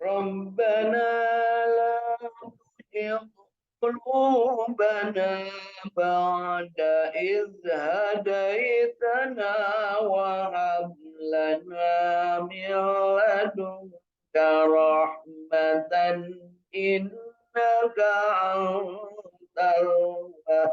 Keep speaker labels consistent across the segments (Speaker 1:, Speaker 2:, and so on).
Speaker 1: ربنا لا تزغ قلوبنا بعد إذ هديتنا وهب لنا من لدنك رحمة إنك أنت الوهاب.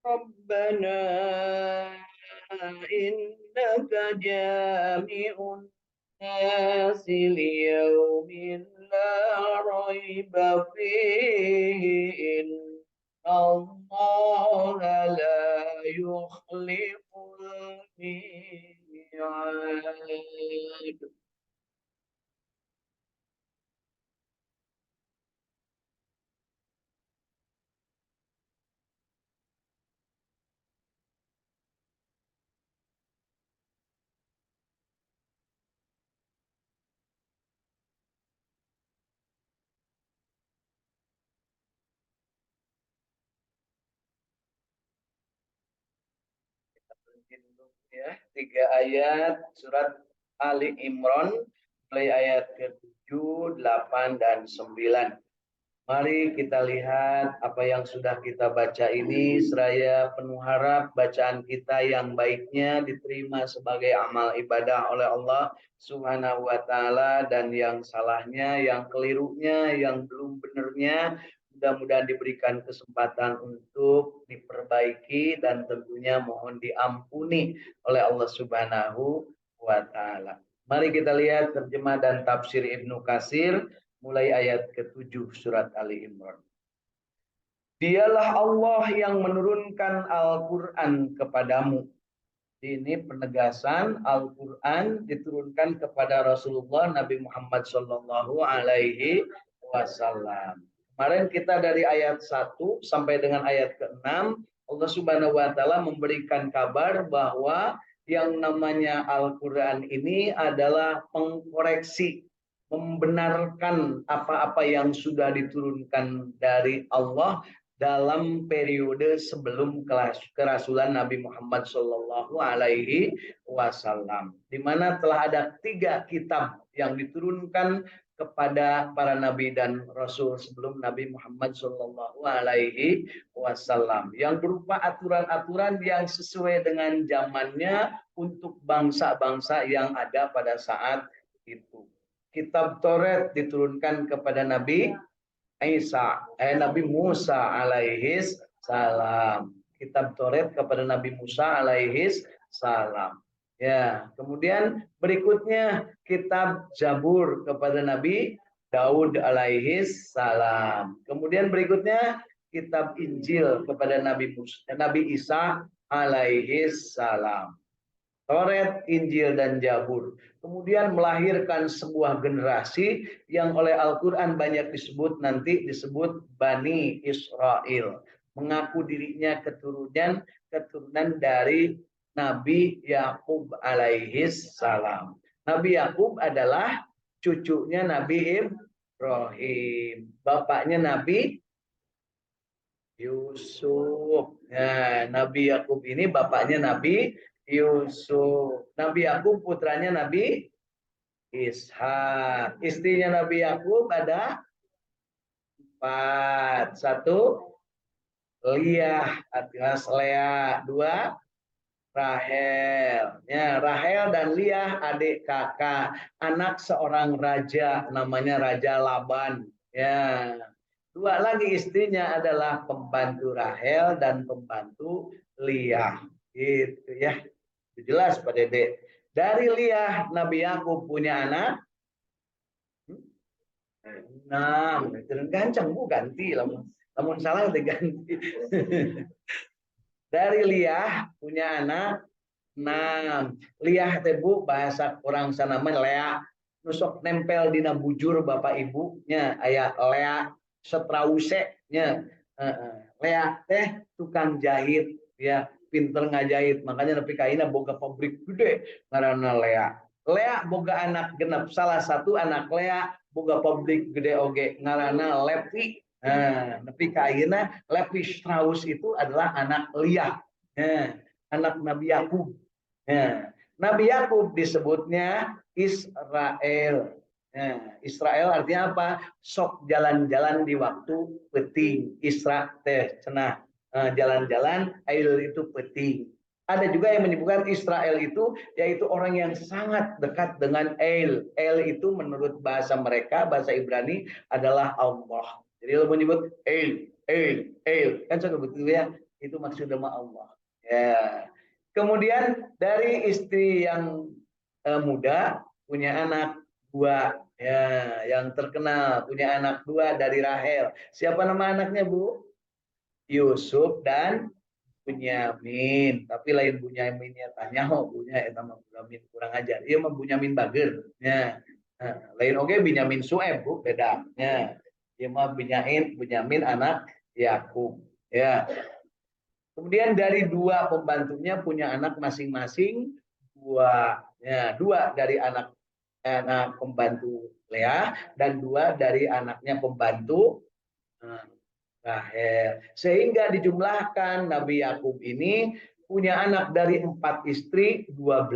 Speaker 1: ربنا إنك جامع الناس ليوم لا ريب فيه إن الله لا يخلف الميعاد. Ya, 3 ayat surat Ali Imran mulai ayat ke-7, 8 dan 9. Mari kita lihat apa yang sudah kita baca ini, seraya penuh harap bacaan kita yang baiknya diterima sebagai amal ibadah oleh Allah Subhanahu wa taala, dan yang salahnya, yang kelirunya, yang belum benernya mudah-mudahan diberikan kesempatan untuk diperbaiki dan tentunya mohon diampuni oleh Allah Subhanahu wa taala. Mari kita lihat terjemah dan tafsir Ibnu Katsir mulai ayat ke-7 surat Ali Imran. Dialah Allah yang menurunkan Al-Quran kepadamu. Ini penegasan Al-Quran diturunkan kepada Rasulullah Nabi Muhammad Sallallahu Alaihi Wasallam. Kemarin kita dari ayat 1 sampai dengan ayat ke-6, Allah Subhanahu Wa Taala memberikan kabar bahwa yang namanya Al-Quran ini adalah pengkoreksi, membenarkan apa-apa yang sudah diturunkan dari Allah dalam periode sebelum kerasulan Nabi Muhammad Shallallahu Alaihi Wasallam, di mana telah ada 3 kitab yang diturunkan kepada para nabi dan rasul sebelum Nabi Muhammad Shallallahu Alaihi Wasallam, yang berupa aturan-aturan yang sesuai dengan zamannya untuk bangsa-bangsa yang ada pada saat itu. Kitab Taurat diturunkan kepada Nabi Nabi Musa alaihis salam. Kitab Taurat kepada Nabi Musa alaihis salam. Ya, kemudian berikutnya kitab Zabur kepada Nabi Daud alaihis salam. Kemudian berikutnya kitab Injil kepada Nabi Isa alaihis salam. Taurat, Injil, dan Zabur. Kemudian melahirkan sebuah generasi yang oleh Al-Quran banyak disebut Bani Israel. Mengaku dirinya keturunan dari Nabi Yakub alaihis salam. Nabi Yakub adalah cucunya Nabi Ibrahim. Bapaknya Nabi Yusuf. Nah, Nabi Yakub ini bapaknya Nabi Yusuf. Nabi Yakub putranya Nabi Ishak. Istrinya Nabi Yakub ada 4. 1 Liyah alias Lea. 2 Rahel. Ya, Rahel dan Liyah adik kakak, anak seorang raja namanya Raja Laban. Ya. 2 lagi istrinya adalah pembantu Rahel dan pembantu Liyah. Gitu ya. Jelas Pak Dede. Dari Liyah Nabi Yakub punya anak 6. Gancang bu, ganti namun salah diganti. Dari Liyah punya anak 6. Liyah tebu bahasa orang sana Lea. nusok nempel dina bujur bapak ibunya aya Lea Strause nya. Lea teh tukang jahit ya, pinter ngajahit, makanya nepi ka ayeuna boga pabrik gede ngaranna Lea. Lea boga anak genep, salah satu anak Lea boga pabrik gede oge ngaranna Levi. Nepi ka ayeuna Levi Strauss itu adalah anak Lia, anak Nabi Yakub. Nabi Yakub disebutnya Israel. Israel artinya apa? Sok jalan-jalan di waktu penting. Isra teh cenah jalan-jalan, ail itu penting. Ada juga yang menyebutkan Israel itu yaitu orang yang sangat dekat dengan El. El itu menurut bahasa mereka, bahasa Ibrani adalah Allah. Jadi lo menyebut El, kan betul ya. Itu maksudnya Allah. Ya. Kemudian dari istri yang muda punya anak dua, ya, yang terkenal punya anak dua dari Rahel. Siapa nama anaknya, Bu? Yusuf dan Bunyamin. Tapi lain Bunyaminnya tanya, punya eta mah Bunyamin kurang ajar. Ieu mah Bunyamin bager. Ya. Lain oge Bunyamin Sueb, Bu, beda. Ya. Ieu mah Bunyamin anak Yakub. Ya. Kemudian dari dua pembantunya punya anak masing-masing dua, ya, dua dari anak pembantu Lea dan dua dari anaknya pembantu Rahel. Sehingga dijumlahkan Nabi Yakub ini punya anak dari 4 istri, 12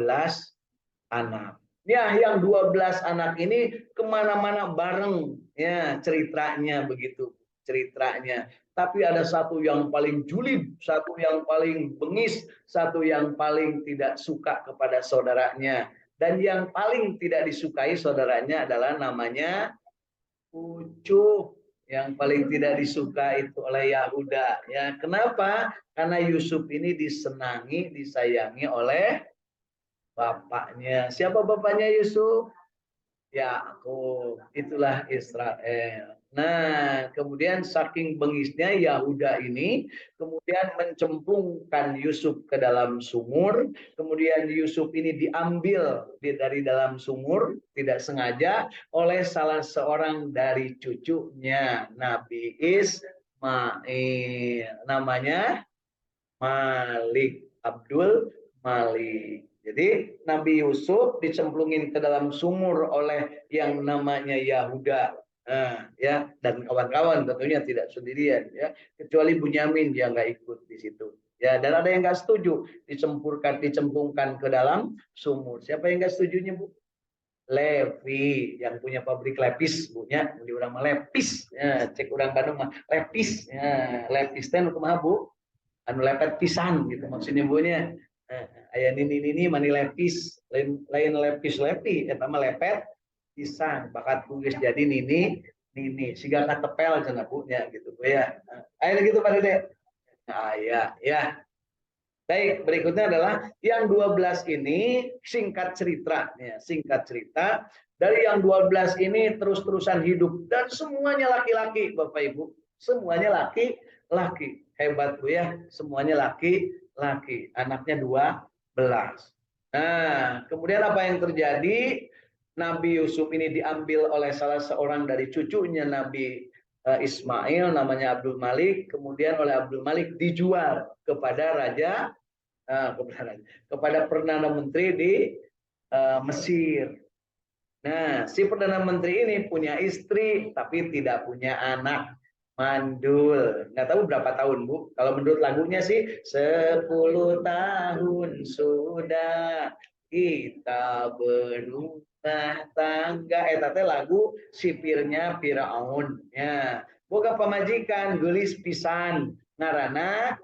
Speaker 1: anak. Ya, yang 12 anak ini kemana-mana bareng, ya ceritanya begitu, ceritanya. Tapi ada satu yang paling julid, satu yang paling bengis, satu yang paling tidak suka kepada saudaranya. Dan yang paling tidak disukai saudaranya adalah namanya Ucup. Yang paling tidak disuka itu oleh Yahuda. Ya, kenapa? Karena Yusuf ini disenangi, disayangi oleh bapaknya. Siapa bapaknya Yusuf? Yakub. Itulah Israel. Nah, kemudian saking bengisnya Yahuda ini kemudian mencemplungkan Yusuf ke dalam sumur. Kemudian Yusuf ini diambil dari dalam sumur tidak sengaja oleh salah seorang dari cucunya Nabi Ismail. Namanya Malik, Abdul Malik. Jadi Nabi Yusuf dicemplungin ke dalam sumur oleh yang namanya Yahuda, ya, dan kawan-kawan tentunya tidak sendirian, ya, kecuali Bunyamin dia nggak ikut di situ, ya, dan ada yang nggak setuju dicemplungkan ke dalam sumur. Siapa yang nggak setujunya, Bu? Levi yang punya pabrik lepis, punya di orang mah lepis, ya, cek orang Bandung mah lepis, ya, lepis teh kumaha, Bu? Anu lepet pisan gitu maksudnya bunya. Aya nini mani lepis, lain lepis lepi eta mah lepet pisan bakat geus jadi nini siga katepel cenah punya gitu ya. Aya gitu Pak Dede. Ya. Baik, berikutnya adalah yang 12 ini singkat cerita ya, singkat cerita dari yang 12 ini terus-terusan hidup dan semuanya laki-laki Bapak Ibu, semuanya laki-laki. Hebat Bu ya, semuanya laki-laki. Anaknya 12. Nah, kemudian apa yang terjadi? Nabi Yusuf ini diambil oleh salah seorang dari cucunya Nabi Ismail namanya Abdul Malik, kemudian oleh Abdul Malik dijual kepada raja kepada perdana menteri di Mesir. Nah, si perdana menteri ini punya istri tapi tidak punya anak, mandul. Nggak tahu berapa tahun, Bu. Kalau menurut lagunya sih 10 tahun sudah kita berumah tangga. Tapi lagu sipirnya Firaun. Ya, boga pamajikan gelis pisan ngarana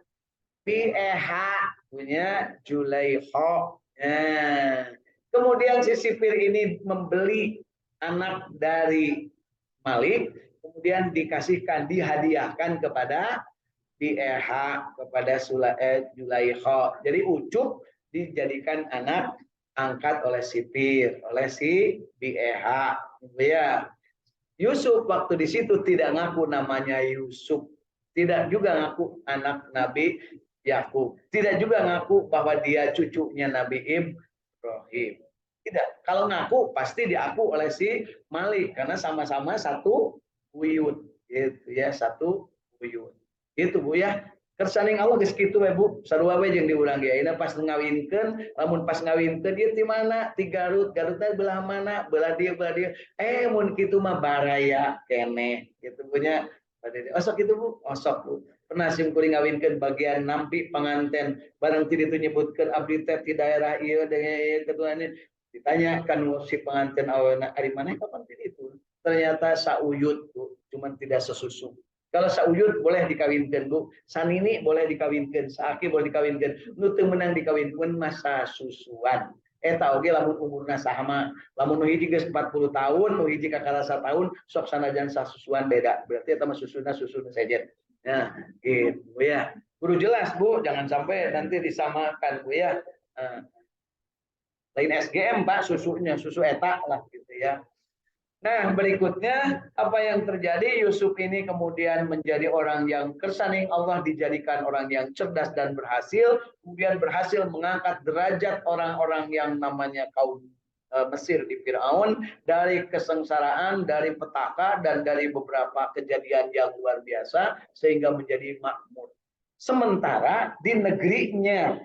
Speaker 1: Pieha punya Julaiho. Nah, kemudian si sipir ini membeli anak dari Malik, kemudian dikasihkan, dihadiahkan kepada Pieha, kepada Julaiho. Jadi Ucup dijadikan anak angkat oleh sipir, oleh si Pieha. Ya. Yusuf waktu di situ tidak ngaku namanya Yusuf, tidak juga ngaku anak Nabi Yakub, tidak juga ngaku bahwa dia cucunya Nabi Ibrahim. Tidak. Kalau ngaku pasti diaku oleh si Malik karena sama-sama satu buyut, gitu ya, satu buyut. Itu Bu ya. Kersaning Allah geus kitu we Bu. Sarua we jeung diurang ge ayeuna pas ngawinkeun, lamun pas ngawinkeun ieu di mana? Di Garut. Garutna belah mana? Belah dieu, belah dieu. Mun kitu mah baraya keneh. Gitu punya. Osok itu Bu, osok Bu. Pernah sim kuring ngawinkeun bagian nampi panganten barang ti ditu nyebutkeun abdi teh ti daerah ieu dengan ketuanya ditanya kan si pengantin awalnya hari mana kapan itu ternyata sauyut Bu, cuman tidak sesusu. Kalau sauyut boleh dikawinkan Bu, sanini boleh dikawinkan, saaki boleh dikawinkan, nu teu meunang dikawinkan masa susuan. Eta oge lamun umurna sama, lamun nu hiji geus 40 tahun, nu hiji kakarasa tahun, sok sanajan sasusuan beda. Berarti eta mah susuna susun sejen. Nah, gitu ya. Kudu jelas Bu, jangan sampai nanti disamakan Bu ya. Lain SGM Pak, susunya susu etak lah gitu ya. Nah berikutnya apa yang terjadi, Yusuf ini kemudian menjadi orang yang kersaning Allah, dijadikan orang yang cerdas dan berhasil, kemudian berhasil mengangkat derajat orang-orang yang namanya kaum Mesir di Firaun dari kesengsaraan, dari petaka dan dari beberapa kejadian yang luar biasa sehingga menjadi makmur. Sementara di negerinya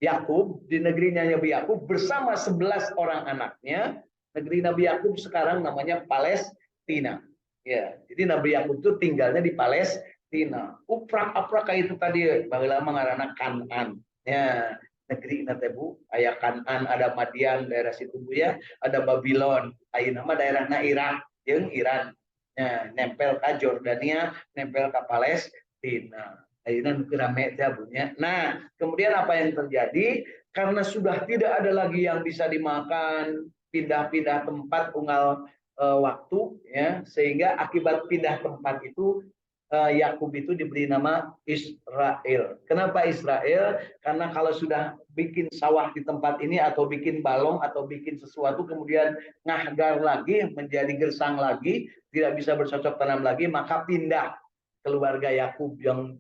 Speaker 1: Yakub, di negerinya Nabi Yakub bersama 11 orang anaknya. Negeri Nabi Yakub sekarang namanya Palestina. Ya, jadi Nabi Yakub itu tinggalnya di Palestina. Uprak-uprak kayak itu tadi, baheula mah ngaranna Kan'an. Ya, negeri nanti Bu, aya Kan'an, ada Madian daerah situ Bu ya, ada Babylon, ayeuna mah daerahna Irak jeung Iran. Ya, nempel ke Jordania, nempel ke Palestina. Ayeuna nu rame teh punya. Nah, kemudian apa yang terjadi? Karena sudah tidak ada lagi yang bisa dimakan, pindah-pindah tempat unggal waktu ya, sehingga akibat pindah tempat itu Yakub itu diberi nama Israel. Kenapa Israel? Karena kalau sudah bikin sawah di tempat ini atau bikin balong atau bikin sesuatu kemudian ngahgar lagi menjadi gersang lagi, tidak bisa bercocok tanam lagi, maka pindah keluarga Yakub yang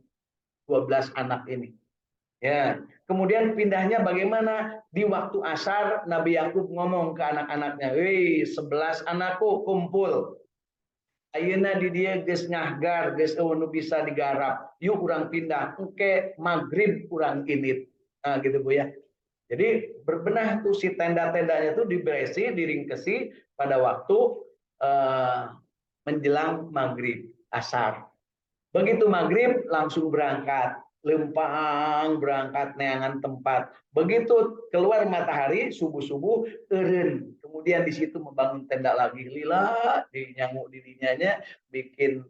Speaker 1: 12 anak ini. Ya, kemudian pindahnya bagaimana? Di waktu asar Nabi Yakub ngomong ke anak-anaknya, "Wih, 11 anakku kumpul. Ayeuna di dia geus ngahgar, geus nu bisa digarap. Yuk urang pindah. Engke maghrib urang init." Nah, gitu Bu ya. Jadi berbenah tuh si tenda-tendanya tuh diberesi, diringkesi pada waktu menjelang maghrib asar. Begitu maghrib langsung berangkat, lempang berangkat neangan tempat. Begitu keluar matahari subuh-subuh eureun. Kemudian di situ membangun tenda lagi, lila di nyamuk dirinya bikin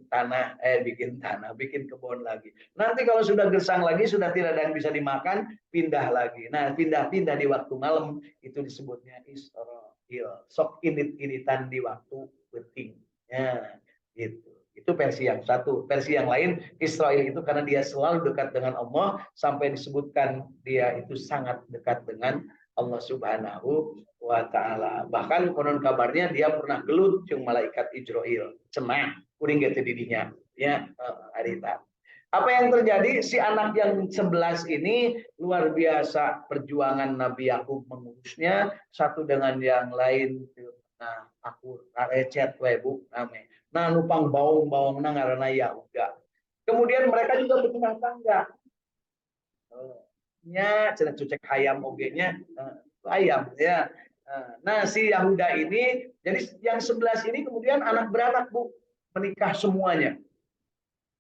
Speaker 1: kebun lagi. Nanti kalau sudah gersang lagi, sudah tidak ada yang bisa dimakan, pindah lagi. Nah, pindah-pindah di waktu malam itu disebutnya Israil. Sok init-initan di waktu penting. Ya, gitu. Itu versi yang satu. Versi yang lain, Israel itu karena dia selalu dekat dengan Allah, sampai disebutkan dia itu sangat dekat dengan Allah Subhanahu wa Ta'ala. Bahkan konon kabarnya dia pernah gelut jeung malaikat Israel. Cenah, kuring ge teh didinya. Ya, harita. Apa yang terjadi? Si anak yang 11 ini luar biasa perjuangan Nabi Yakub mengurusnya satu dengan yang lain. Nah, aku recet we Bu namanya. Nah, nupang baung-baung ngaranna Yahuda. Kemudian mereka juga berumah tangga. Nya cenah cucek ayam oge-nya ayam ya. Nah, si Yahuda ini jadi yang 11 ini kemudian anak beranak Bu, menikah semuanya.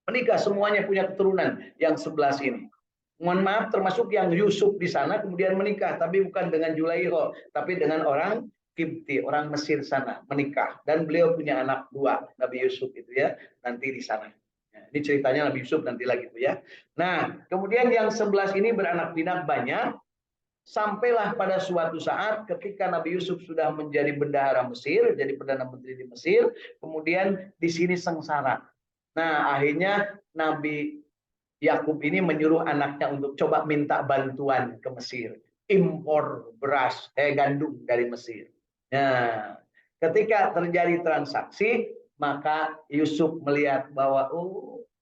Speaker 1: Menikah semuanya punya keturunan yang 11 ini. Mohon maaf termasuk yang Yusuf di sana kemudian menikah tapi bukan dengan Julaiho tapi dengan orang Kipti, orang Mesir sana menikah dan beliau punya anak 2 Nabi Yusuf itu ya nanti di sana. Nah, ini ceritanya Nabi Yusuf nanti lagi Bu ya. Nah, kemudian yang 11 ini beranak pinak banyak sampailah pada suatu saat ketika Nabi Yusuf sudah menjadi bendahara Mesir, jadi perdana menteri di Mesir, kemudian di sini sengsara. Nah, akhirnya Nabi Yakub ini menyuruh anaknya untuk coba minta bantuan ke Mesir, impor beras, gandum dari Mesir. Nah, ketika terjadi transaksi, maka Yusuf melihat bahwa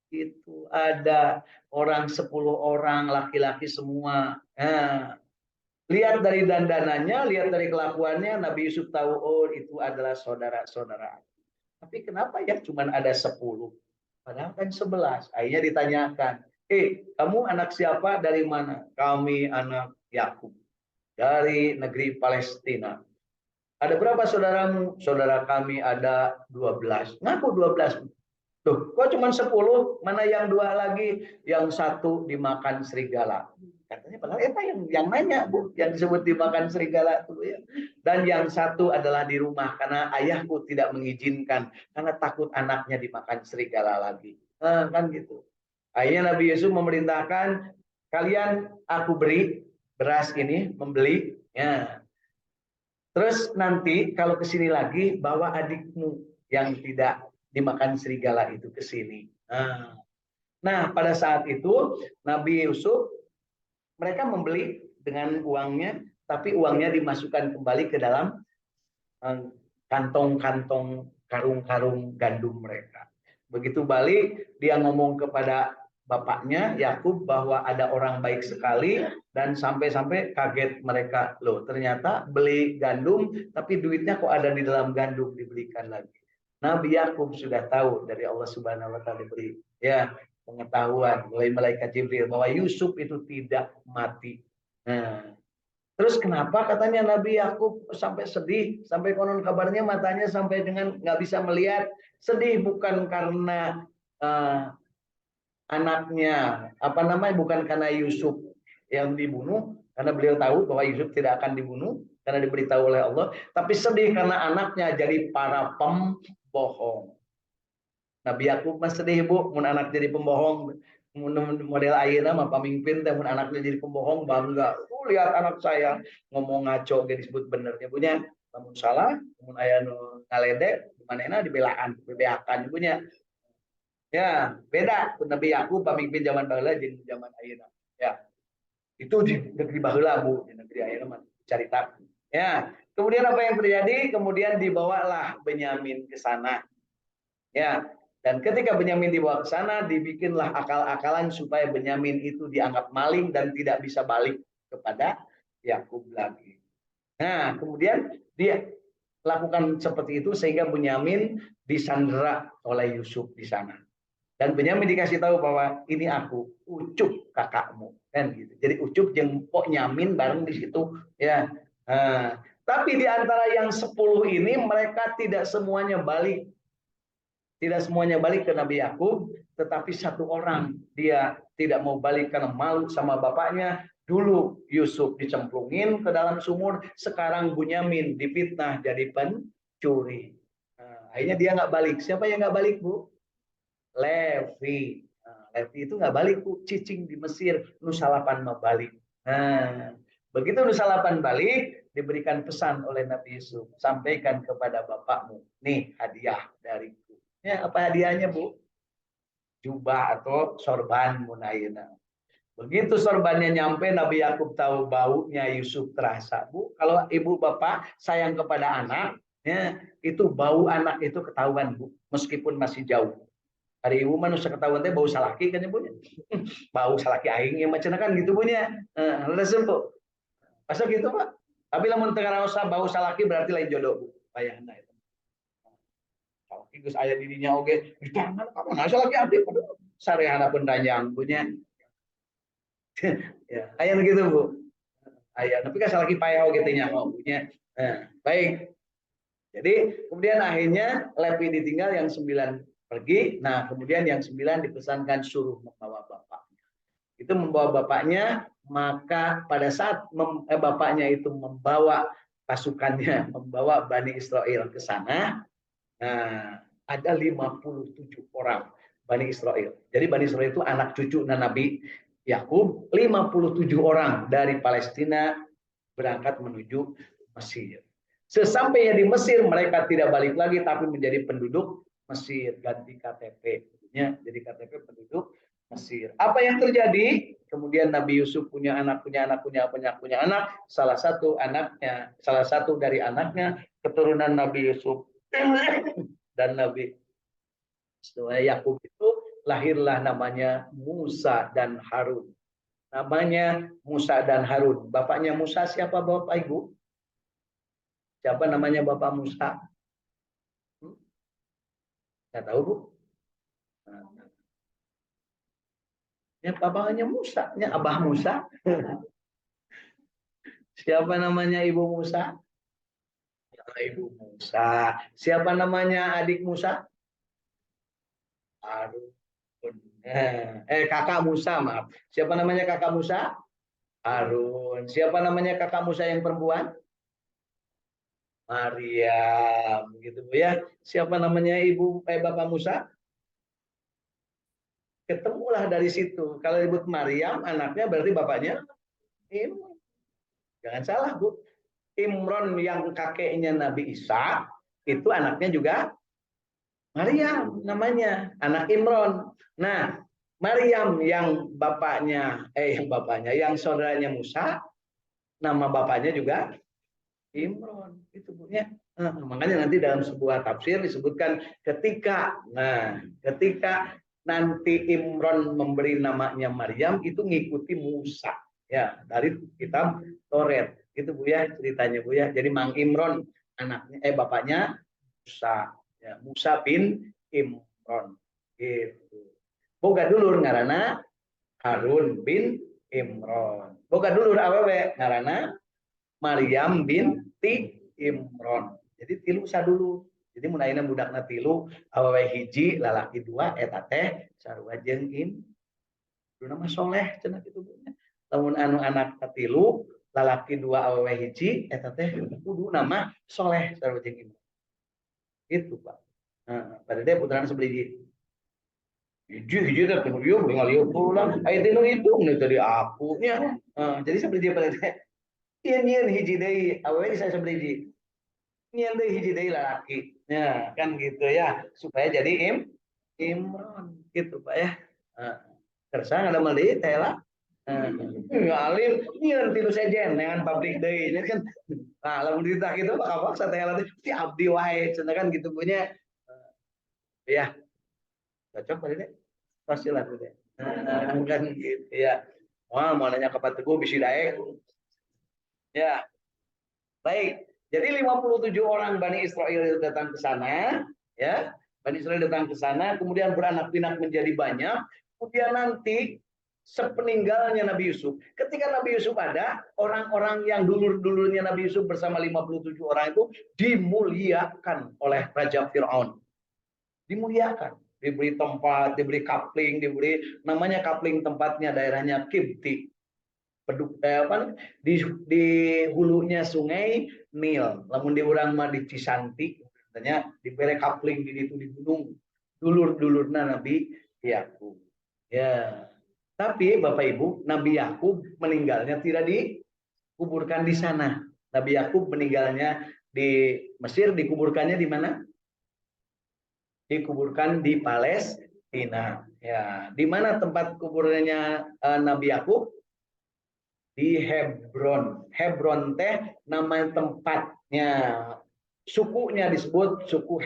Speaker 1: itu ada orang 10 orang laki-laki semua. Nah, Lihat dari dandanannya, lihat dari kelakuannya, Nabi Yusuf tahu, oh itu adalah saudara-saudara. Tapi kenapa ya cuma ada 10? Padahal kan 11. Akhirnya ditanyakan, kamu anak siapa, dari mana? Kami anak Yakub, dari negeri Palestina. Ada berapa saudaramu? Saudara kami ada 12. Ngaku 12. Tuh, kok cuma 10? Mana yang 2 lagi? Yang satu dimakan serigala. Katanya padahal eta yang nanya, Bu, yang disebut dimakan serigala tuh ya. Dan yang satu adalah di rumah karena ayahku tidak mengizinkan karena takut anaknya dimakan serigala lagi. Nah, kan gitu. Akhirnya Nabi Yusuf memerintahkan, kalian aku beri beras ini, membeli ya. Terus nanti kalau ke sini lagi bawa adikmu yang tidak dimakan serigala itu ke sini. Nah, pada saat itu Nabi Yusuf mereka membeli dengan uangnya, tapi uangnya dimasukkan kembali ke dalam kantong-kantong karung-karung gandum mereka. Begitu balik, dia ngomong kepada bapaknya Yakub bahwa ada orang baik sekali, dan sampai-sampai kaget mereka, loh ternyata beli gandum tapi duitnya kok ada di dalam gandum, dibelikan lagi. Nabi Yakub sudah tahu dari Allah Subhanahu wa taala, diberi ya pengetahuan oleh malaikat Jibril bahwa Yusuf itu tidak mati. Nah, terus kenapa katanya Nabi Yakub sampai sedih, sampai konon kabarnya matanya sampai dengan nggak bisa melihat. Sedih bukan karena anaknya, apa namanya, bukan karena Yusuf yang dibunuh, karena beliau tahu bahwa Yusuf tidak akan dibunuh karena diberitahu oleh Allah, tapi sedih karena anaknya jadi para pembohong. Nabi Yakub mah sedih, Bu, mun anak jadi pembohong. Model ayeuna mah pamimpin teh mun anaknya jadi pembohong bangga. Lihat anak saya ngomong ngaco ge disebut benernya punya. Lamun salah, mun aya nu ngaledek, manehna dibelaan, bebeakan punya. Ya, beda Nabi Yakub pamimpin zaman baheula jeung zaman ayeuna. Ya. Itu di negeri baheula, Bu, di negeri ayeuna mah carita. Ya. Kemudian apa yang terjadi? Kemudian dibawalah Benyamin ke sana. Ya, dan ketika Benyamin dibawa ke sana, dibikinlah akal-akalan supaya Benyamin itu dianggap maling dan tidak bisa balik kepada Yakub lagi. Nah, kemudian dia lakukan seperti itu sehingga Benyamin disandera oleh Yusuf di sana. Dan Benyamin dikasih tahu bahwa ini aku, Ucup kakakmu, kan gitu. Jadi Ucup jeung Pok Nyamin bareng di situ, ya. Nah, tapi di antara yang 10 ini mereka tidak semuanya balik. Tidak semuanya balik ke Nabi Yakub, tetapi satu orang dia tidak mau balik karena malu sama bapaknya. Dulu Yusuf dicemplungin ke dalam sumur, sekarang Bunyamin difitnah jadi pencuri. Nah, akhirnya dia nggak balik. Siapa yang nggak balik, Bu? Levi. Nah, Levi itu nggak balik, Bu. Cicing di Mesir, Nusalapan mau balik. Nah, begitu Nusalapan balik, diberikan pesan oleh Nabi Yusuf, sampaikan kepada bapakmu, nih hadiah dariku. Ya, apa hadiahnya, Bu? Jubah atau sorban munayina. Begitu sorbannya nyampe, Nabi Yakub tahu baunya Yusuf terasa, Bu. Kalau ibu bapak sayang kepada anak, ya, itu bau anak itu ketahuan, Bu, meskipun masih jauh. Hari ibu manusia ketahuan teh bau salaki kan ya, Bu. Bau salaki aing yang macam kan gitu, Bu nya. Resep, Bu. Masa gitu, Pak? Tapi lamun tengah rasa bau salaki berarti lain jodoh, Bu. Bayangna itu. Salaki geus aya di dinya oge, di tangan kamu nasa lagi abdi. Sarehana pun ranjang punya. Ya, aya begitu, Bu. Aya, tapi kan salaki payah oge teh nya, punya. Nah, baik. Jadi kemudian akhirnya Levi ditinggal, yang 9 pergi. Nah, kemudian yang 9 dipesankan suruh membawa bapaknya. Itu membawa bapaknya, maka pada saat bapaknya itu membawa pasukannya, membawa Bani Israel ke sana, nah, ada 57 orang Bani Israel. Jadi Bani Israel itu anak cucu Nabi Yakub, 57 orang dari Palestina berangkat menuju Mesir. Sesampainya di Mesir, mereka tidak balik lagi tapi menjadi penduduk Mesir, ganti KTP. Ya, jadi KTP penduduk Mesir. Apa yang terjadi? Kemudian Nabi Yusuf punya anak, punya anak. Salah satu dari anaknya keturunan Nabi Yusuf dan Nabi Yakub itu lahirlah namanya Musa dan Harun. namanya Musa dan Harun. Bapaknya Musa siapa Bapak Ibu? Siapa namanya Bapak Musa? Nggak tahu Bu? Nah, ya bapaknya Musa, ya Abah Musa. Siapa namanya Ibu Musa? Ibu Musa. Siapa namanya adik Musa? Harun. Kakak Musa, maaf. Siapa namanya kakak Musa? Harun. Siapa namanya kakak Musa yang perempuan? Maryam, gitu Bu ya. Siapa namanya Bapak Musa? Ketemulah dari situ. Kalau disebut Maryam, anaknya berarti bapaknya Imran. Jangan salah Bu. Imron yang kakeknya Nabi Isa, itu anaknya juga Maryam namanya, anak Imron. Nah, Maryam yang saudaranya Musa, nama bapaknya juga Imron. Itu Bu ya. Makanya nanti dalam sebuah tafsir disebutkan ketika nanti Imron memberi namanya Maryam itu ngikuti Musa ya dari kitab Toret. Itu Bu ya ceritanya Bu ya. Jadi Mang Imron anaknya bapaknya Musa ya, Musa bin Imron gitu. Boga dulur ngaranna Harun bin Imron. Boga dulur awewe ngaranna Maryam binti Imron. Jadi tilu sadulu. Jadi munaina budakna tilu awewe hiji lalaki dua eta teh sarua jeung Im nama soleh cenah kitu punya. Lamun anu anak tilu lalaki dua awewe hiji eta teh kudu nama soleh sarua jeung Im. Itu Pak. Nah, pada dia putrana sebeliji. Hiji teh teu ieu ngalieu pulang. Aya teh nu hitung nih tadi aku nya. Jadi sebeliji pada teh. Ieu hiji deui awewe bisa sebeliji. Nyian deui hiji deui lalaki. Ya, kan gitu ya. Supaya jadi Imron gitu Pak ya. Kersa ngadamel deui teh lah. Ngalim nyian tilu sejen dengan pabrik deui kan. Nah, lamun ditah kitu bakal paksa teh lah ti abdi wae cenah kan gitu punya. Ya, cocok tadi deh. Pastilah gitu. Kan gitu ya. Wah, mau nanya kapan teguh bisi daek. Ya, baik. Jadi 57 orang Bani Israel datang ke sana, ya. Bani Israel datang ke sana, kemudian beranak pinak menjadi banyak. Kemudian nanti sepeninggalnya Nabi Yusuf, ketika Nabi Yusuf ada, orang-orang yang dulur-dulurnya Nabi Yusuf bersama 57 orang itu dimuliakan oleh Raja Fir'aun. Dimuliakan, diberi tempat, diberi kapling, diberi namanya kapling tempatnya daerahnya Kipti. Di hulunya sungai Nil, lamun di urang mah di Cisanti katanya dibere kapling di itu di gunung dulur-dulurna Nabi Yakub ya. Tapi Bapak Ibu, Nabi Yakub meninggalnya tidak dikuburkan di sana. Nabi Yakub meninggalnya di Mesir, dikuburkannya di mana? Dikuburkan di Palestina ya. Di mana tempat kuburannya Nabi Yakub? Di Hebron. Hebron teh nama tempatnya. Sukunya disebut suku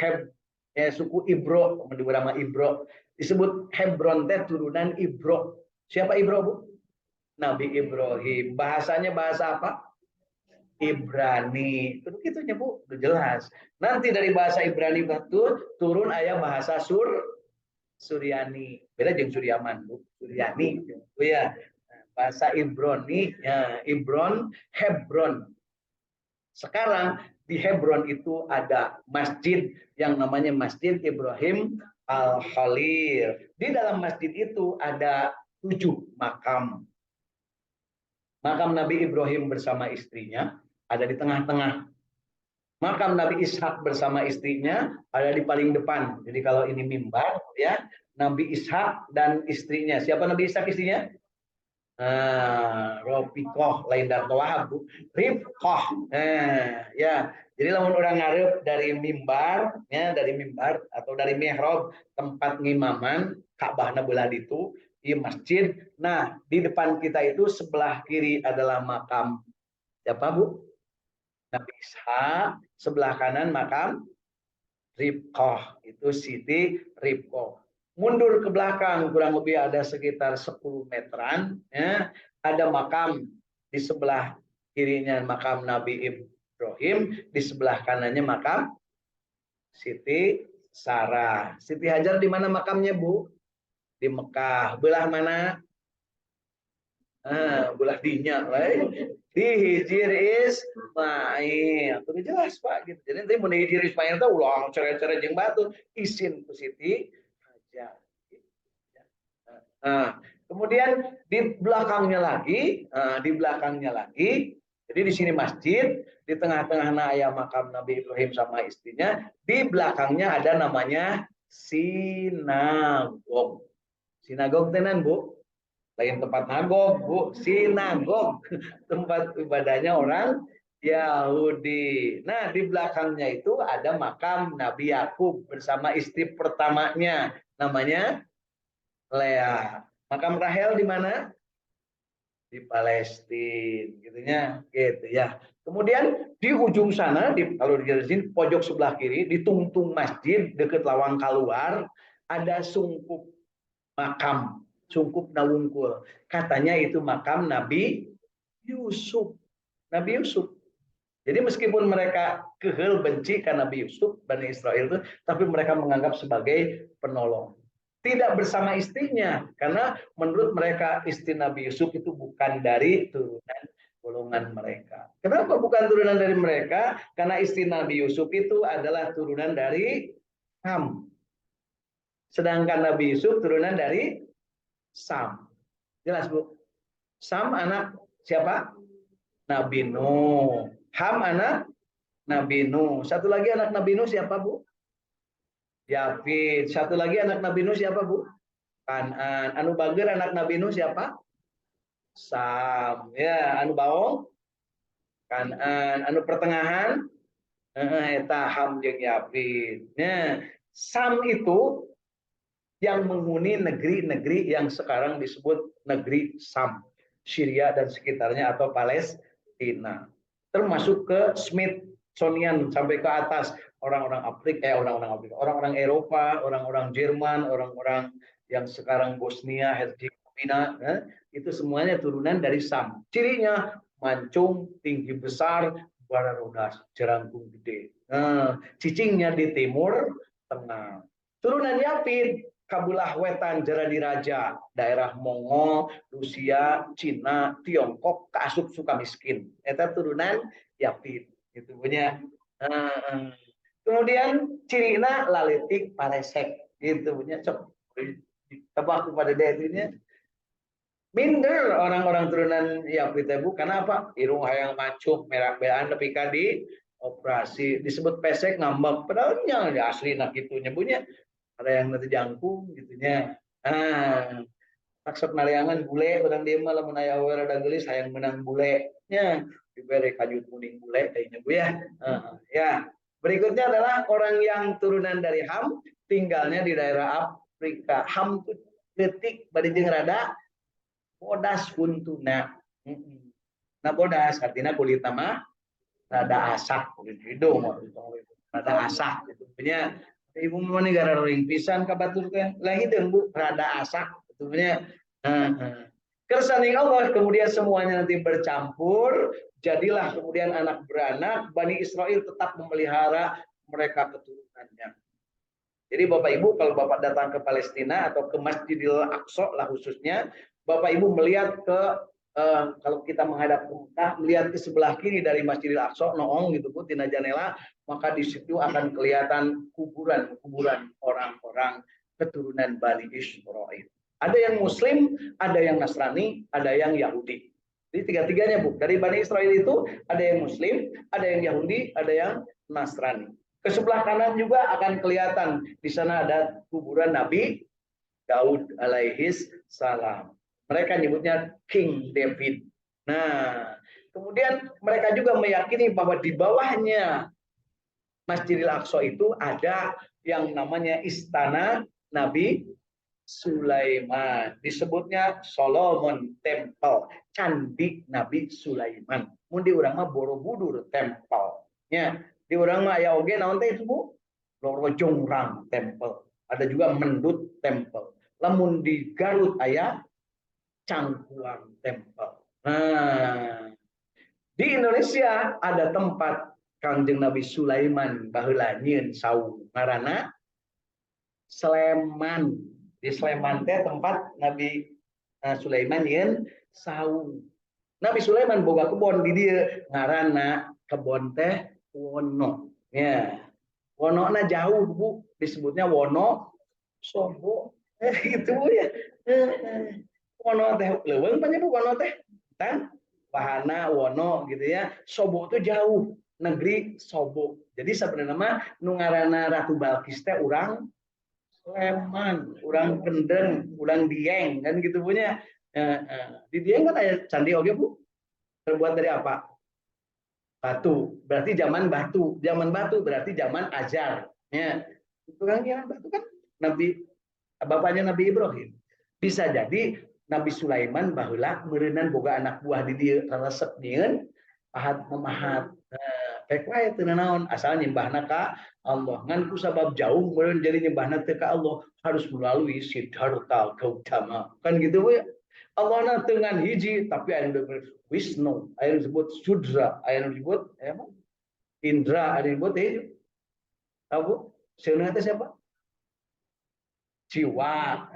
Speaker 1: suku Ibro, nama Ibro. Disebut Hebron teh turunan Ibro. Siapa Ibro, Bu? Nabi Ibrahim. Bahasanya bahasa apa? Ibrani. Itu gitunya Bu, udah jelas. Nanti dari bahasa Ibrani itu turun ayat bahasa Suryani. Beda jeung Suryaman, Bu. Suryani. Oh ya. Bahasa Ibrani, ya, Ibron, Hebron. Sekarang di Hebron itu ada masjid yang namanya Masjid Ibrahim Al-Khalil. Di dalam masjid itu ada 7 makam. Makam Nabi Ibrahim bersama istrinya ada di tengah-tengah. Makam Nabi Ishak bersama istrinya ada di paling depan. Jadi kalau ini mimbar, ya, Nabi Ishak dan istrinya. Siapa Nabi Ishak istrinya? Rofiqoh lain Darto Wahab, Rifqoh. Ya, jadi lamun orang ngarep dari mimbar, ya, dari mimbar atau dari mihrab tempat ngimaman Ka'bahna belah itu di masjid. Nah, di depan kita itu sebelah kiri adalah makam siapa, Bu? Nabi Ishak, sebelah kanan makam Rifqoh, itu Siti Rifqoh. Mundur ke belakang kurang lebih ada sekitar 10 meteran, ya. ada makam di sebelah kirinya makam Nabi Ibrahim, di sebelah kanannya makam Siti Sarah. Siti Hajar di mana makamnya, Bu? Di Mekah. Belah mana? Belah dinya, di Hijir Ismail. Itu jelas Pak. Gitu. Jadi nanti mau di Hijir Ismail itu ulang cere-cere jeung batu isin ku Siti Hajar. Nah, kemudian di belakangnya lagi, jadi di sini masjid, di tengah-tengah ayah makam Nabi Ibrahim sama istrinya, di belakangnya ada namanya sinagog. Sinagog tenan, Bu. Lain tempat nagog, Bu. Sinagog. Tempat ibadahnya orang Yahudi. Nah, di belakangnya itu ada makam Nabi Yakub bersama istri pertamanya, namanya Lea. Makam Rahel di mana? Di Palestina, gitunya, gitu ya. Kemudian di ujung sana, kalau dijelasin pojok sebelah kiri, di tungtung masjid dekat lawang keluar, ada sungkup makam, sungkup nawungkul. Katanya itu makam Nabi Yusuf. Nabi Yusuf. Jadi meskipun mereka kehel benci karena Nabi Yusuf, Bani Israel itu, tapi mereka menganggap sebagai penolong. Tidak bersama istrinya, karena menurut mereka istri Nabi Yusuf itu bukan dari turunan golongan mereka. Kenapa bukan turunan dari mereka? Karena istri Nabi Yusuf itu adalah turunan dari Ham. Sedangkan Nabi Yusuf turunan dari Sam. Jelas, Bu? Sam anak siapa? Nabi Nuh. Ham anak Nabi Nuh. Satu lagi anak Nabi Nuh siapa, Bu? Yafid. Satu lagi anak Nabi Nuh siapa, Bu? Kanan. Anu Bagir anak Nabi Nuh siapa? Sam. Ya, anu Baong? Kanan. Anu pertengahan? Eta Ham jeung Yafid. Ya. Sam itu yang menghuni negeri-negeri yang sekarang disebut negeri Sam, Syria dan sekitarnya atau Palestina. Termasuk ke Smithsonian sampai ke atas orang-orang orang-orang Eropa, orang-orang Jerman, orang-orang yang sekarang Bosnia Herzegovina, itu semuanya turunan dari Sam. Cirinya mancung, tinggi besar, bararodas, jerangkung gede. Cicingnya di timur tengah. Turunan Yafid, kabulah wetan Jaradi Raja, daerah Mongol, Rusia, Cina, Tiongkok, kaasup suka miskin. Eta turunan Yafid. Gitu punya. Kemudian cirina laletik paresek. Gitu punya. Tebak kepada daerahnya. Minder orang-orang turunan Yafid Bu. Karena apa? Irung hayang macuk, merah belaan lebih kadi operasi. Disebut pesek ngambek. Padahal yang asli nak itu nyebutnya. Ada yang nanti jangkung gitunya. Maksud naliangan bule orang dia malah menaya awal ada gelis sayang menang bule nya diberi kajut kuning bule kayaknya Bu ya. Ya, berikutnya adalah orang yang turunan dari Ham tinggalnya di daerah Afrika. Ham itu detik bari jeung rada bodas kuntuna. Nah bodas artinya kulit mah rada asak kulit hidung rada asak gitu punya. Ibu mau negara ring pisan kabatur teh lahi deung Bu rada asak betulnya. Kersaning Allah kemudian semuanya nanti bercampur, jadilah kemudian anak beranak. Bani Israel tetap memelihara mereka keturunannya. Jadi Bapak Ibu kalau Bapak datang ke Palestina atau ke Masjidil Aqsa lah khususnya, Bapak Ibu melihat ke kalau kita menghadap ke Mekah, melihat ke sebelah kiri dari Masjidil Aqsa, noong gitu Bu, tina janela, maka di situ akan kelihatan kuburan orang-orang keturunan Bani Israel. Ada yang Muslim, ada yang Nasrani, ada yang Yahudi. Jadi tiga-tiganya Bu. Dari Bani Israel itu ada yang Muslim, ada yang Yahudi, ada yang Nasrani. Ke sebelah kanan juga akan kelihatan di sana ada kuburan Nabi Daud alaihis salam. Mereka nyebutnya King David. Nah, kemudian mereka juga meyakini bahwa di bawahnya Masjidil Aqsa itu ada yang namanya istana Nabi Sulaiman. Disebutnya Solomon Temple, candi Nabi Sulaiman. Mun di urang mah Borobudur Temple. Ya, di urang mah aya oge naon teh itu Bu? Lorojongrang Temple. Ada juga Mendut Temple. Lamun di Garut aya Cangkuang Temple. Nah, di Indonesia ada tempat Kangjeng Nabi Sulaiman baheula nyieun saung ngaranna Sleman. Di Sleman teh tempat Nabi Sulaiman nyieun saung. Nabi Sulaiman boga kebon di dieu ngaranna kebon teh Wono. Ya. Wono jauh Bu, disebutnya Wono Sobo. Gitu Bu ya. Wono teh leuweung banyak Bu Wono teh. Kan Wahana Wono gitu ya. Sobo itu jauh, negeri Sobo. Jadi sebenarnya mah nu ngaranna Ratu Balkis teh urang Sleman, urang Kendeng, urang Dieng kan gitu punya. Di Dieng kan ada candi oge Bu. Terbuat dari apa? Batu. Berarti zaman batu. Zaman batu berarti zaman ajar. Ya. Itu kan ya batu kan Nabi bapaknya Nabi Ibrahim. Bisa jadi Nabi Sulaiman baheula meureunnan boga anak buah di dieu resep nyieun pahat memahat. Pek wae teu naon asal nyembahna ka Allah. Ngan ku sabab jauh meureun jadi nyembahna teu ka Allah harus melalui Siddhartha Gautama. Kan gitu we. Allah na dengan hiji tapi aya disebut Wisnu, aya disebut Sudra, aya disebut Indra, ada disebut hiji. Tahu? Seuneu teh siapa? Siwa.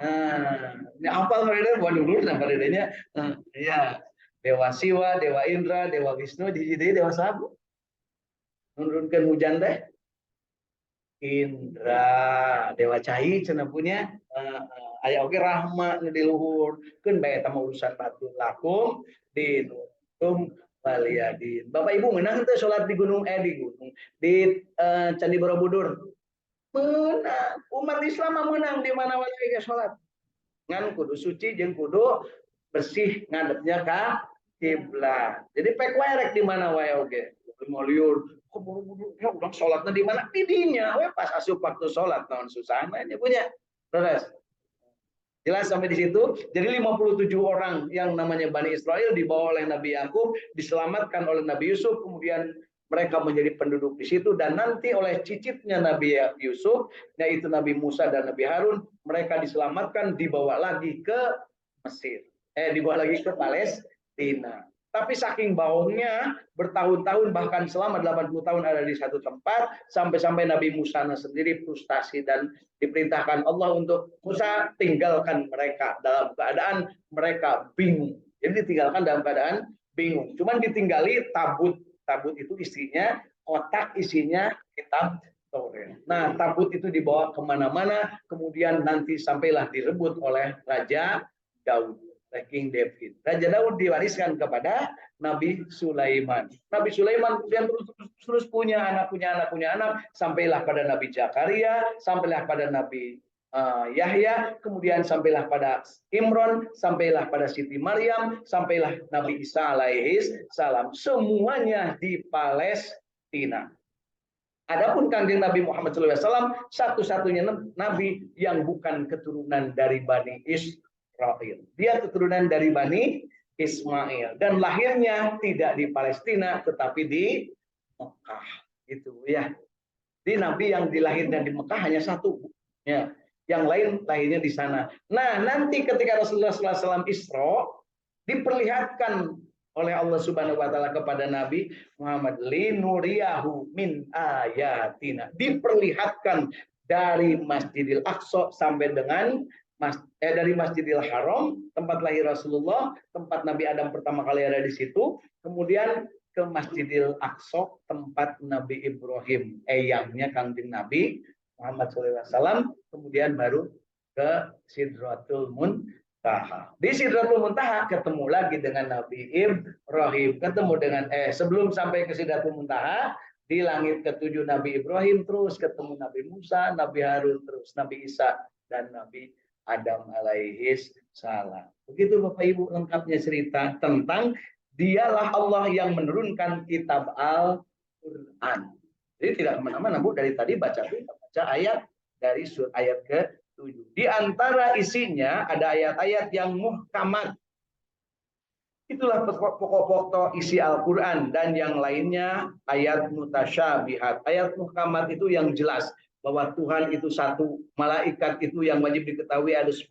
Speaker 1: Ini hafal mereka buat dulu nah mereka ya Dewa Siwa, Dewa Indra, Dewa Wisnu, di Dewa Sabu. Menurunkan hujan teh Indra, Dewa Cai cenah punya aya oge Rahma nu di luhur. Keun bae eta urusan batu lakum dinutum waliyadin. Bapak Ibu menang teh salat di gunung di Candi Borobudur. Menang. Umat Islam menang di mana wae ge salat. Ngan kudu suci jeung kudu bersih ngadepnya ka kiblat. Jadi pek wae rek di mana wae oge. Mau liur, kok buru-buru ya udah salatna di mana? Di dinya we pas asup waktu salat naon susahna nya punya. Terus jelas sampai di situ. Jadi 57 orang yang namanya Bani Israel dibawa oleh Nabi Yakub, diselamatkan oleh Nabi Yusuf, kemudian mereka menjadi penduduk di situ dan nanti oleh cicitnya Nabi Yusuf yaitu Nabi Musa dan Nabi Harun mereka diselamatkan dibawa lagi ke Mesir dibawa lagi ke Palestina tapi saking baunya bertahun-tahun bahkan selama 80 tahun ada di satu tempat sampai-sampai Nabi Musa sendiri frustasi dan diperintahkan Allah untuk Musa tinggalkan mereka dalam keadaan mereka bingung jadi ditinggalkan dalam keadaan bingung cuman ditinggali tabut itu isinya kotak isinya kitab Taurat. Nah, tabut itu dibawa kemana-mana, kemudian nanti sampailah direbut oleh Raja Daud, King David. Raja Daud diwariskan kepada Nabi Sulaiman. Nabi Sulaiman kemudian terus punya anak, sampailah pada Nabi Zakaria, sampailah pada Nabi Yahya, kemudian sampailah pada Imron, sampailah pada Siti Maryam, sampailah Nabi Isa alaihi salam. Semuanya di Palestina. Adapun Kanjeng Nabi Muhammad SAW satu-satunya nabi yang bukan keturunan dari Bani Israel. Dia keturunan dari Bani Ismail dan lahirnya tidak di Palestina tetapi di Mekah. Itu ya. Di nabi yang dilahirkan di Mekah hanya satu. Ya. Yang lain lahirnya di sana. Nah, nanti ketika Rasulullah SAW Isra diperlihatkan oleh Allah Subhanahu wa taala kepada Nabi Muhammad linuriyahu min ayatina. Diperlihatkan dari Masjidil Aqsa sampai dengan dari Masjidil Haram, tempat lahir Rasulullah, tempat Nabi Adam pertama kali ada di situ, kemudian ke Masjidil Aqsa, tempat Nabi Ibrahim, eyangnya Kanjeng Nabi Muhammad SAW, kemudian baru ke Sidratul Muntaha. Di Sidratul Muntaha ketemu lagi dengan Nabi Ibrahim, ketemu dengan sebelum sampai ke Sidratul Muntaha, di langit ketujuh Nabi Ibrahim, terus ketemu Nabi Musa, Nabi Harun, terus Nabi Isa dan Nabi Adam alaihi salam. Begitu Bapak Ibu lengkapnya cerita tentang dialah Allah yang menurunkan kitab Al-Qur'an. Jadi tidak kemana-mana Bu, dari tadi baca ayat dari surat ayat ke-7. Di antara isinya ada ayat-ayat yang muhkamat. Itulah pokok-pokok isi Al-Quran dan yang lainnya ayat mutasyabihat. Ayat muhkamat itu yang jelas bahwa Tuhan itu satu, malaikat itu yang wajib diketahui ada 10,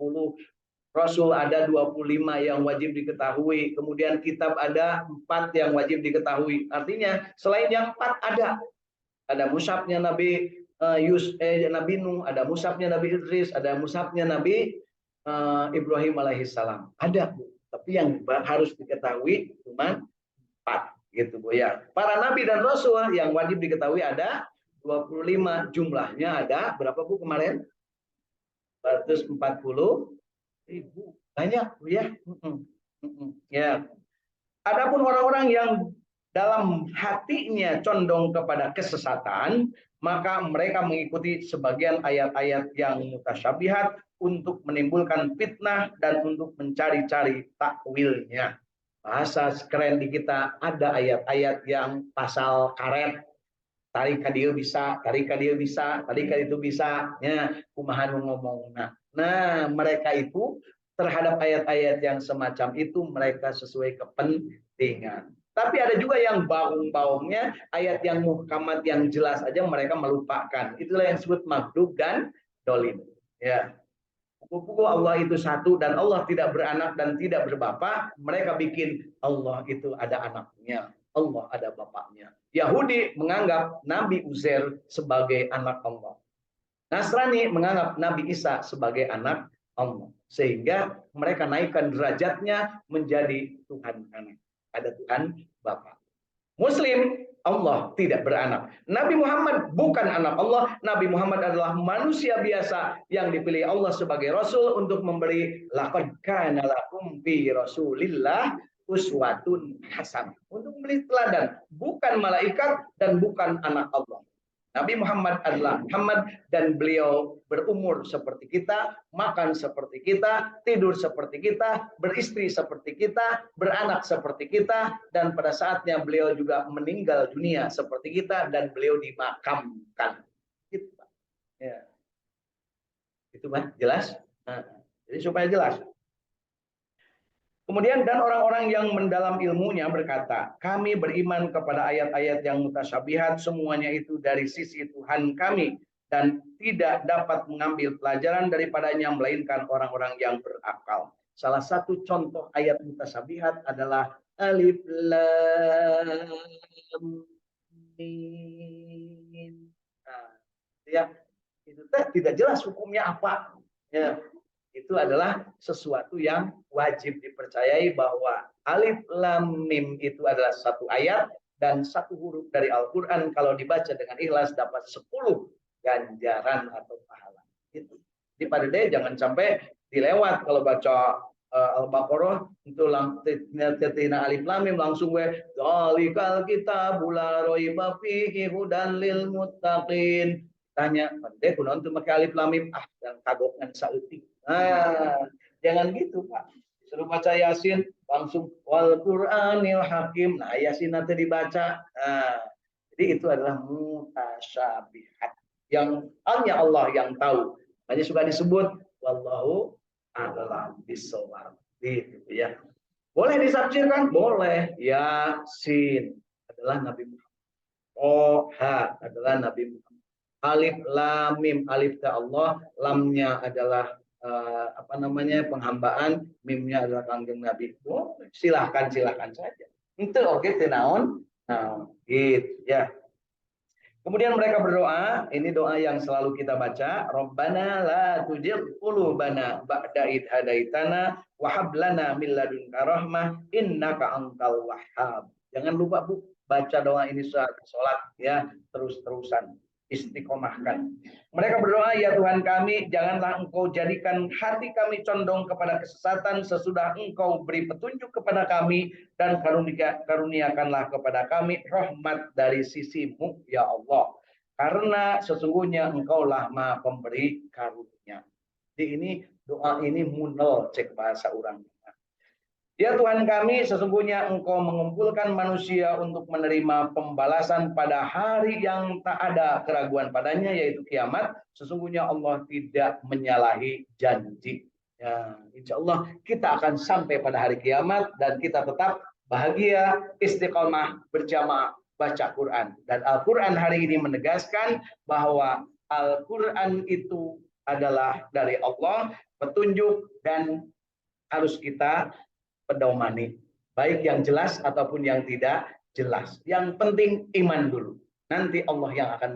Speaker 1: Rasul ada 25 yang wajib diketahui. Kemudian kitab ada 4 yang wajib diketahui. Artinya selain yang 4 ada. Ada mushafnya Nabi Nuh, ada mushafnya Nabi Idris, ada mushafnya Nabi Ibrahim alaihissalam. Ada, Bu. Tapi yang harus diketahui cuma 4 gitu, Bu ya. Para nabi dan rasul yang wajib diketahui ada 25, jumlahnya ada berapa, Bu, kemarin? 140.000. Banyak, Bu ya. Ya. Adapun orang-orang yang dalam hatinya condong kepada kesesatan, maka mereka mengikuti sebagian ayat-ayat yang mutasyabihat untuk menimbulkan fitnah dan untuk mencari-cari takwilnya. Bahasa keren di kita ada ayat-ayat yang pasal karet, tarik dia bisa, tarik dia bisa, tarik itu bisa, ya kumaha ngomong. Nah, mereka itu terhadap ayat-ayat yang semacam itu mereka sesuai kepentingan. Tapi ada juga yang baung-baungnya, ayat yang muhkamat yang jelas aja mereka melupakan. Itulah yang disebut maghdub dan dolim. Ya. Buku Allah itu satu dan Allah tidak beranak dan tidak berbapak. Mereka bikin Allah itu ada anaknya, Allah ada bapaknya. Yahudi menganggap Nabi Uzair sebagai anak Allah. Nasrani menganggap Nabi Isa sebagai anak Allah. Sehingga mereka naikkan derajatnya menjadi Tuhan anak. Ada Tuhan Bapa. Muslim, Allah tidak beranak. Nabi Muhammad bukan anak Allah. Nabi Muhammad adalah manusia biasa yang dipilih Allah sebagai Rasul untuk memberi laqad kana lakum fi Rasulillah uswatun hasanah. Untuk memberi teladan. Bukan malaikat dan bukan anak Allah. Nabi Muhammad adalah Muhammad dan beliau berumur seperti kita, makan seperti kita, tidur seperti kita, beristri seperti kita, beranak seperti kita, dan pada saatnya beliau juga meninggal dunia seperti kita dan beliau dimakamkan. Gitu, Pak. Ya. Itu Pak, jelas? Nah, jadi supaya jelas. Kemudian dan orang-orang yang mendalam ilmunya berkata, kami beriman kepada ayat-ayat yang mutasyabihat, semuanya itu dari sisi Tuhan kami dan tidak dapat mengambil pelajaran daripadanya melainkan orang-orang yang berakal. Salah satu contoh ayat mutasyabihat adalah alif lam mim. Nah, ya, itu tidak jelas hukumnya apa. Ya, itu adalah sesuatu yang wajib dipercayai bahwa alif lam mim itu adalah satu ayat dan satu huruf dari Al-Quran kalau dibaca dengan ikhlas dapat 10 ganjaran atau pahala. Itu. Di pada deh jangan sampai dilewat kalau baca Al-Baqarah itu tetina alif lam mim langsung we dzalikal kitabul la raiba fihi hudan lil muttaqin. Tanya, "Deh kunaon teu make alif lam mim?" Ah, yang kagok ngan saeutik. Nah, jangan gitu, Pak. Suruh baca Yasin, langsung wal Qur'anil Hakim. Nah, Yasin nanti dibaca. Nah, jadi itu adalah mutasyabihat yang hanya Allah yang tahu. Hanya suka disebut wallahu a'lam bishawab. Gitu ya. Boleh ditafsirkan? Boleh. Yasin adalah Nabi Muhammad. Toha adalah Nabi Muhammad. Alif lam mim, alif ta Allah, lamnya adalah penghambaan, mimnya adalah kangjeng Nabi. Oh, silahkan saja. Itu oke tenaon. Nah, gitu ya. Kemudian mereka berdoa, ini doa yang selalu kita baca, Rabbana la tuzigh qulubana ba'da id hadaitana wa hab lana min ladunka rahmah innaka antal wahhab. Jangan lupa Bu, baca doa ini saat sholat ya, terus-terusan. Istiqomahkan. Mereka berdoa, ya Tuhan kami, janganlah Engkau jadikan hati kami condong kepada kesesatan sesudah Engkau beri petunjuk kepada kami dan karuniakanlah kepada kami rahmat dari sisi-Mu, ya Allah. Karena sesungguhnya Engkaulah Maha Pemberi karunia. Jadi ini doa ini munel cek bahasa orang. Ya Tuhan kami, sesungguhnya Engkau mengumpulkan manusia untuk menerima pembalasan pada hari yang tak ada keraguan padanya, yaitu kiamat. Sesungguhnya Allah tidak menyalahi janji. Ya, insya Allah kita akan sampai pada hari kiamat dan kita tetap bahagia, istiqomah, berjamaah, baca Quran. Dan Al-Quran hari ini menegaskan bahwa Al-Quran itu adalah dari Allah, petunjuk dan harus kita pedomani, baik yang jelas ataupun yang tidak jelas. Yang penting iman dulu. Nanti Allah yang akan